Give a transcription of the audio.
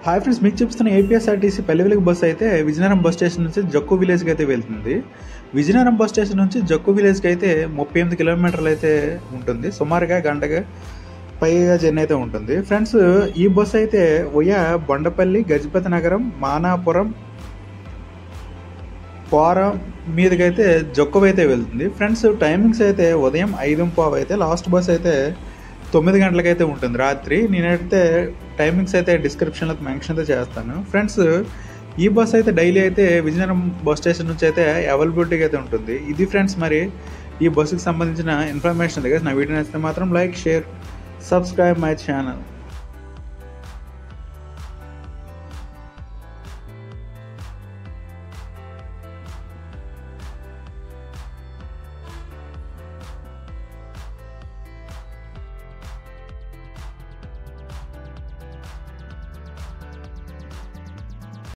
Hi friends, మీకు చూపిస్తున్న APSRTC పల్లె బస్సు అయితే విజయనగరం బస్ స్టేషన్ నుంచి జక్కు విలేజ్కి అయితే వెళ్తుంది. విజయనగరం బస్ స్టేషన్ నుంచి జక్కు విలేజ్కి అయితే 38 కిలోమీటర్లు అయితే ఉంటుంది. సుమారుగా గంటగా పైగా జర్నీ అయితే ఉంటుంది. ఫ్రెండ్స్, ఈ బస్సు అయితే ఉయ్యా బొండపల్లి, గజపతి నగరం, మానాపురం, పోరం మీదకైతే జక్కు అయితే వెళ్తుంది. ఫ్రెండ్స్, టైమింగ్స్ అయితే ఉదయం 5:15 అయితే, లాస్ట్ బస్ అయితే 9 గంటలకైతే ఉంటుంది రాత్రి. నేనైతే టైమింగ్స్ అయితే డిస్క్రిప్షన్లో మెన్షన్ అయితే చేస్తాను. ఫ్రెండ్స్, ఈ బస్ అయితే డైలీ అయితే విజయనగరం బస్ స్టేషన్ నుంచి అయితే అవైలబిలిటీగా అయితే ఉంటుంది. ఇది ఫ్రెండ్స్, మరి ఈ బస్సుకి సంబంధించిన ఇన్ఫర్మేషన్. నా వీడియో నచ్చితే మాత్రం like, share, subscribe my channel.